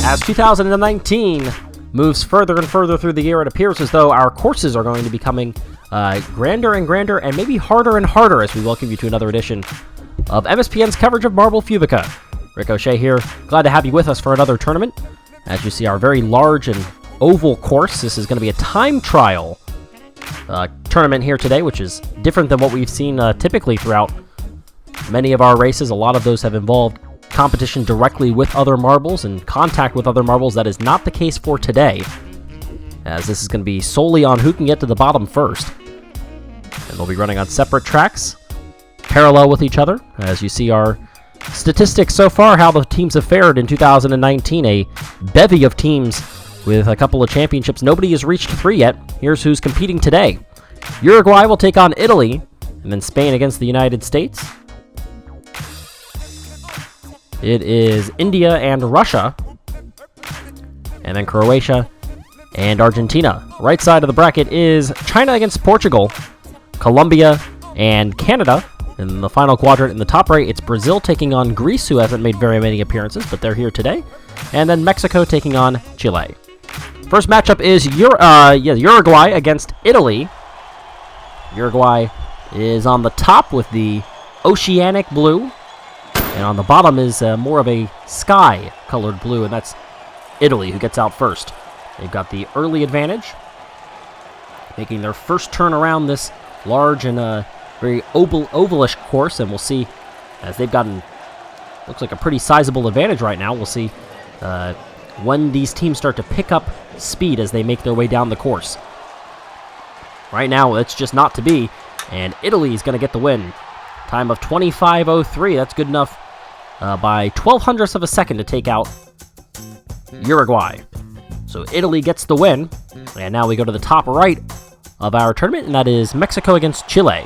As 2019 moves further and further through the year, it appears as though our courses are going to be becoming grander and grander and maybe harder and harder as we welcome you to another edition of MSPN's coverage of Marble Fubeca. Ricochet here, glad to have you with us for another tournament. As you see, our very large and oval course. This is going to be a time trial tournament here today, which is different than what we've seen typically throughout many of our races. A lot of those have involved competition directly with other marbles and contact with other marbles. That is not the case for today, as this is going to be solely on who can get to the bottom first. And they'll be running on separate tracks, parallel with each other. As you see our statistics so far, how the teams have fared in 2019, a bevy of teams with a couple of championships. Nobody has reached 3 yet. Here's who's competing today. Uruguay will take on Italy, and then Spain against the United States. It is India and Russia, and then Croatia and Argentina. Right side of the bracket is China against Portugal, Colombia and Canada. In the final quadrant in the top right, it's Brazil taking on Greece, who hasn't made very many appearances, but they're here today. And then Mexico taking on Chile. First matchup is Uruguay against Italy. Uruguay is on the top with the oceanic blue. And on the bottom is more of a sky-colored blue, and that's Italy, who gets out first. They've got the early advantage, making their first turn around this large and very ovalish course, and we'll see, as they've gotten, looks like a pretty sizable advantage right now. We'll see when these teams start to pick up speed as they make their way down the course. Right now, it's just not to be, and Italy is going to get the win. Time of 25:03. That's good enough by 0.12 of a second to take out Uruguay. So Italy gets the win. And now we go to the top right of our tournament, and that is Mexico against Chile.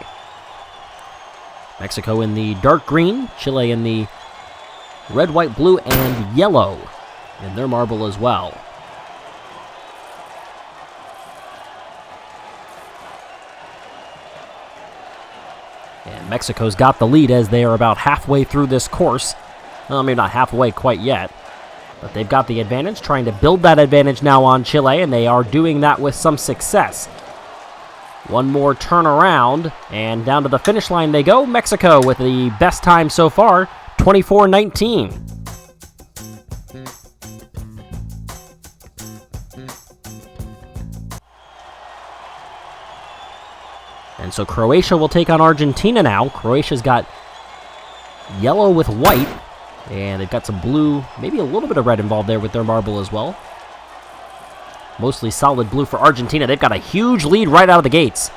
Mexico in the dark green, Chile in the red, white, blue, and yellow in their marble as well. And Mexico's got the lead as they are about halfway through this course. Well, maybe not halfway quite yet, but they've got the advantage, trying to build that advantage now on Chile, and they are doing that with some success. One more turn around, and down to the finish line they go. Mexico with the best time so far, 24:19. And so Croatia will take on Argentina now. Croatia's got yellow with white, and they've got some blue, maybe a little bit of red involved there with their marble as well. Mostly solid blue for Argentina. They've got a huge lead right out of the gates.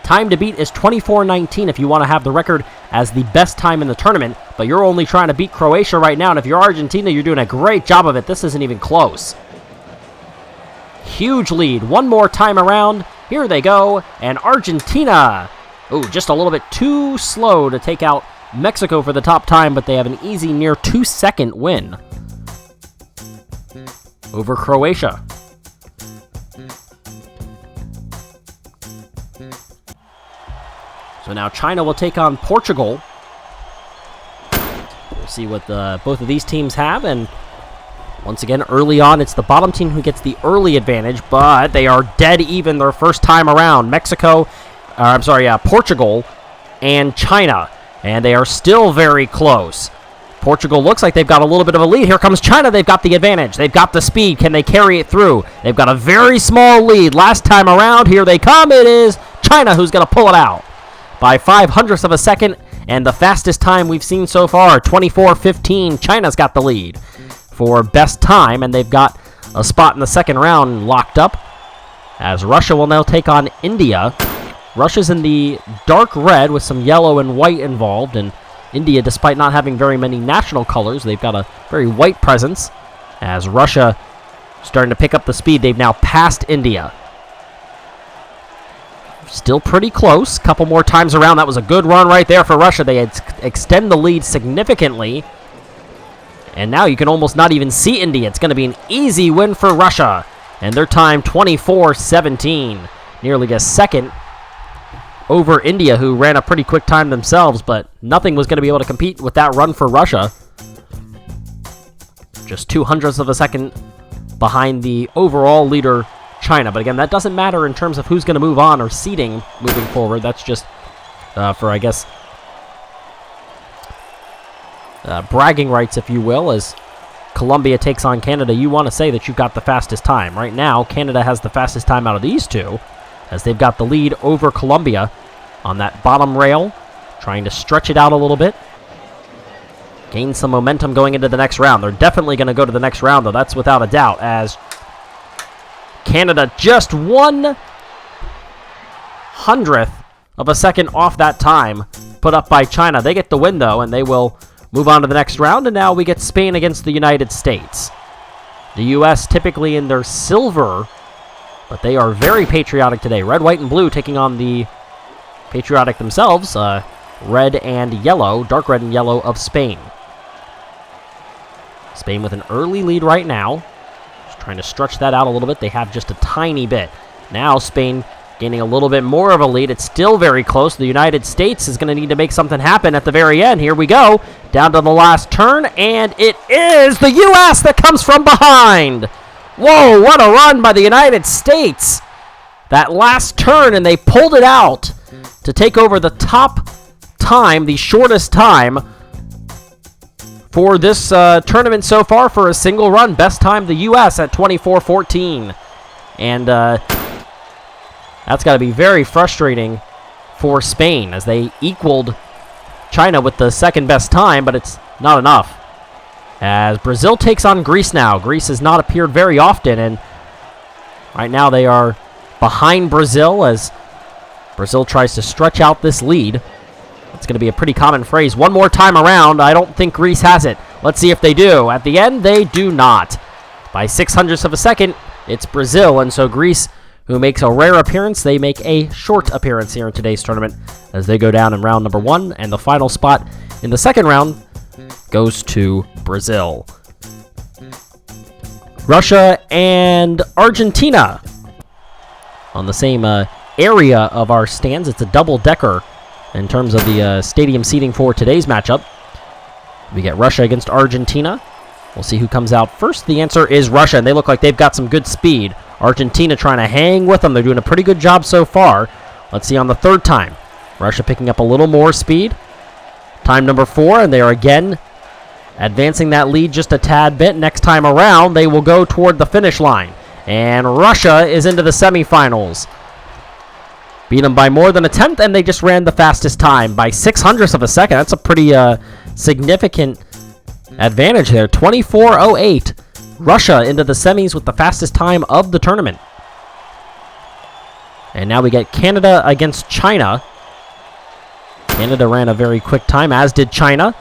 Time to beat is 24:19 if you want to have the record as the best time in the tournament, but you're only trying to beat Croatia right now, and if you're Argentina, you're doing a great job of it. This isn't even close. Huge lead. One more time around. Here they go, and Argentina, just a little bit too slow to take out Mexico for the top time, but they have an easy near 2-second win over Croatia. So now China will take on Portugal. We'll see what both of these teams have, and once again, early on, it's the bottom team who gets the early advantage, but they are dead even their first time around. Portugal and China, and they are still very close. Portugal looks like they've got a little bit of a lead. Here comes China. They've got the advantage. They've got the speed. Can they carry it through? They've got a very small lead. Last time around, here they come. It is China who's going to pull it out by 0.05 of a second, and the fastest time we've seen so far, 24:15. China's got the lead for best time, and they've got a spot in the second round locked up, as Russia will now take on India. Russia's in the dark red with some yellow and white involved, and India, despite not having very many national colors, they've got a very white presence. As Russia starting to pick up the speed, they've now passed India. Still pretty close. Couple more times around. That was a good run right there for Russia. They had extend the lead significantly. And now you can almost not even see India. It's going to be an easy win for Russia. And their time, 24:17. Nearly a second over India, who ran a pretty quick time themselves, but nothing was going to be able to compete with that run for Russia. just 0.02 of a second behind the overall leader, China. But again, that doesn't matter in terms of who's going to move on or seeding moving forward. That's just for, I guess, bragging rights, if you will, as Colombia takes on Canada. You want to say that you've got the fastest time. Right now, Canada has the fastest time out of these two, as they've got the lead over Colombia on that bottom rail, trying to stretch it out a little bit, gain some momentum going into the next round. They're definitely going to go to the next round, though. That's without a doubt, as Canada just 1/100th of a second off that time put up by China. They get the win, though, and they will move on to the next round, and now we get Spain against the United States. The U.S. typically in their silver, but they are very patriotic today. Red, white, and blue taking on the patriotic themselves, red and yellow, dark red and yellow of Spain. Spain with an early lead right now. Just trying to stretch that out a little bit. They have just a tiny bit. Now Spain gaining a little bit more of a lead. It's still very close. The United States is going to need to make something happen at the very end. Here we go. Down to the last turn, and it is the U.S. that comes from behind. Whoa, what a run by the United States. That last turn, and they pulled it out to take over the top time, the shortest time for this tournament so far for a single run. Best time, the U.S. at 24:14. And that's got to be very frustrating for Spain, as they equaled China with the second best time, but it's not enough. As Brazil takes on Greece now. Greece has not appeared very often, and right now they are behind Brazil as Brazil tries to stretch out this lead. It's going to be a pretty common phrase. One more time around. I don't think Greece has it. Let's see if they do. At the end, they do not. By 0.06 of a second, it's Brazil, and so Greece, who makes a rare appearance, they make a short appearance here in today's tournament as they go down in round number 1, and the final spot in the second round goes to Brazil. Russia and Argentina on the same area of our stands. It's a double-decker in terms of the stadium seating for today's matchup. We get Russia against Argentina. We'll see who comes out first. The answer is Russia, and they look like they've got some good speed. Argentina trying to hang with them. They're doing a pretty good job so far. Let's see on the third time. Russia picking up a little more speed. Time number 4, and they are again advancing that lead just a tad bit. Next time around, they will go toward the finish line. And Russia is into the semifinals. Beat them by more than a tenth, and they just ran the fastest time by 0.06 of a second. That's a pretty significant advantage there. 24:08. Russia into the semis with the fastest time of the tournament. And now we get Canada against China. Canada ran a very quick time, as did China.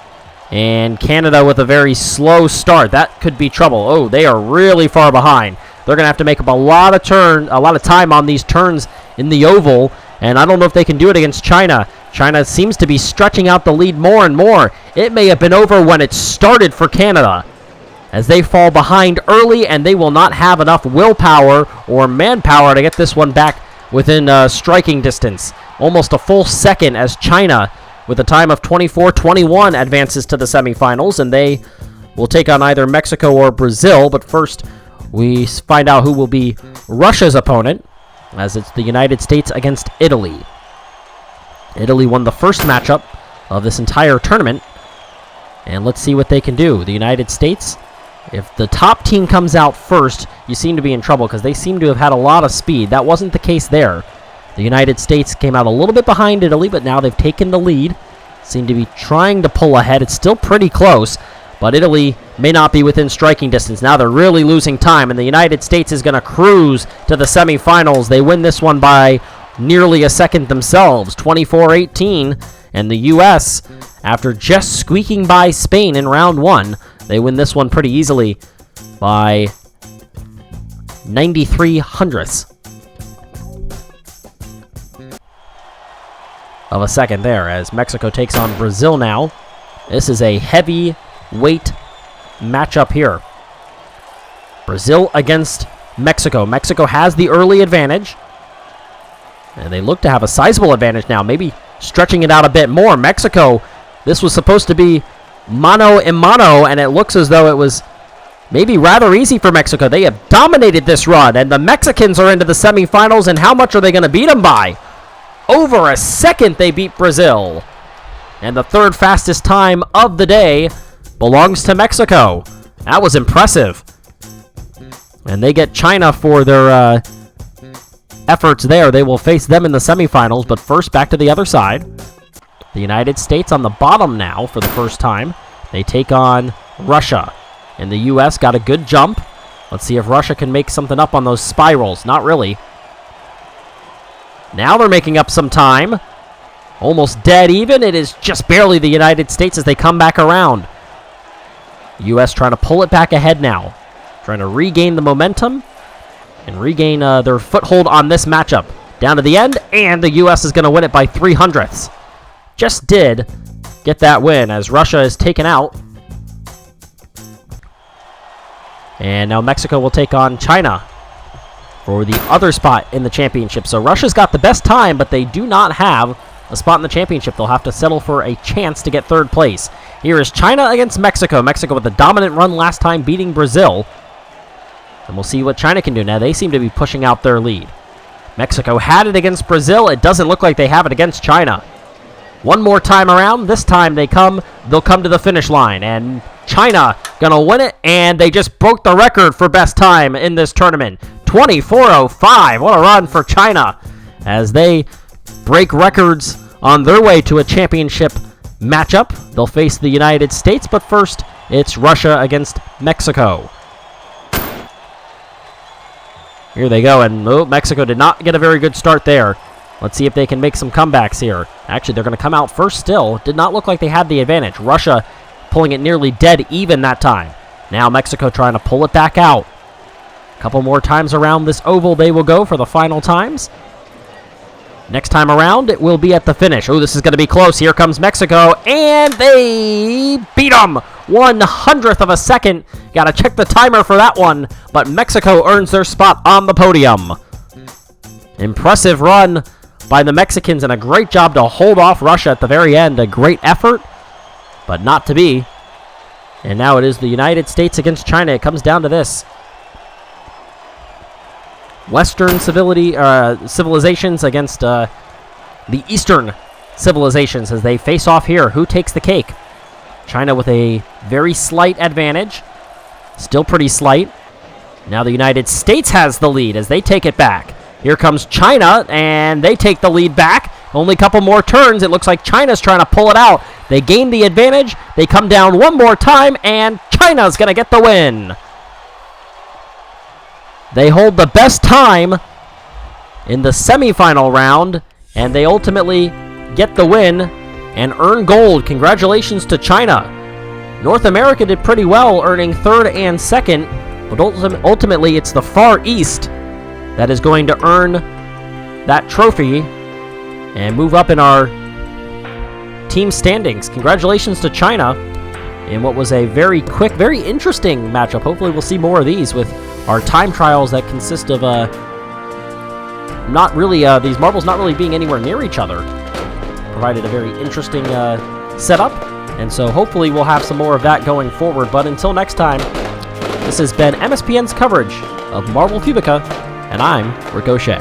And Canada with a very slow start. That could be trouble. Oh, they are really far behind. They're going to have to make up a lot of time on these turns in the oval, and I don't know if they can do it against China. China seems to be stretching out the lead more and more. It may have been over when it started for Canada, as they fall behind early, and they will not have enough willpower or manpower to get this one back within striking distance. Almost a full second as China, with a time of 24:21, advances to the semifinals, and they will take on either Mexico or Brazil. But first, we find out who will be Russia's opponent, as it's the United States against Italy. Italy won the first matchup of this entire tournament, and let's see what they can do. The United States, if the top team comes out first, you seem to be in trouble because they seem to have had a lot of speed. That wasn't the case there. The United States came out a little bit behind Italy, but now they've taken the lead. Seem to be trying to pull ahead. It's still pretty close, but Italy may not be within striking distance. Now they're really losing time, and the United States is going to cruise to the semifinals. They win this one by nearly a second themselves, 24:18, and the U.S., after just squeaking by Spain in round 1, they win this one pretty easily by 93/100ths of a second there, as Mexico takes on Brazil now. This is a heavyweight matchup here. Brazil against Mexico. Mexico has the early advantage, and they look to have a sizable advantage now, maybe stretching it out a bit more. Mexico, this was supposed to be mano a mano, and it looks as though it was maybe rather easy for Mexico. They have dominated this run, and the Mexicans are into the semifinals, and how much are they going to beat them by? Over a second they beat Brazil. And the third fastest time of the day belongs to Mexico. That was impressive. And they get China for their efforts there. They will face them in the semifinals, but first back to the other side. The United States on the bottom now for the first time. They take on Russia. And the U.S. got a good jump. Let's see if Russia can make something up on those spirals. Not really. Now they're making up some time. Almost dead even. It is just barely the United States as they come back around. The U.S. trying to pull it back ahead now. Trying to regain the momentum and regain their foothold on this matchup. Down to the end, and the U.S. is going to win it by 0.03. Just did get that win as Russia is taken out. And now Mexico will take on China for the other spot in the championship. So Russia's got the best time, but they do not have a spot in the championship. They'll have to settle for a chance to get third place. Here is China against Mexico. Mexico with a dominant run last time, beating Brazil. And we'll see what China can do. Now, they seem to be pushing out their lead. Mexico had it against Brazil. It doesn't look like they have it against China. One more time around. This time they'll come to the finish line. And China going to win it. And they just broke the record for best time in this tournament. 24:05. What a run for China as they break records on their way to a championship matchup. They'll face the United States, but first it's Russia against Mexico. Here they go, and Mexico did not get a very good start there. Let's see if they can make some comebacks here. Actually, they're going to come out first still. Did not look like they had the advantage. Russia pulling it nearly dead even that time. Now Mexico trying to pull it back out. A couple more times around this oval they will go for the final times. Next time around, it will be at the finish. Oh, this is going to be close. Here comes Mexico, and they beat them. 1/100th of a second. Got to check the timer for that one, but Mexico earns their spot on the podium. Impressive run by the Mexicans, and a great job to hold off Russia at the very end. A great effort, but not to be. And now it is the United States against China. It comes down to this. Western civilizations against the Eastern civilizations as they face off here. Who takes the cake? China with a very slight advantage. Still pretty slight. Now the United States has the lead as they take it back. Here comes China, and they take the lead back. Only a couple more turns. It looks like China's trying to pull it out. They gain the advantage. They come down one more time, and China's going to get the win. They hold the best time in the semifinal round, and they ultimately get the win and earn gold. Congratulations to China. North America did pretty well, earning third and second, but ultimately it's the Far East that is going to earn that trophy and move up in our team standings. Congratulations to China in what was a very quick, very interesting matchup. Hopefully we'll see more of these with our time trials that consist of these marbles not really being anywhere near each other. Provided a very interesting setup, and so hopefully we'll have some more of that going forward. But until next time, this has been MSPN's coverage of Marble Fubeca, and I'm Ricochet.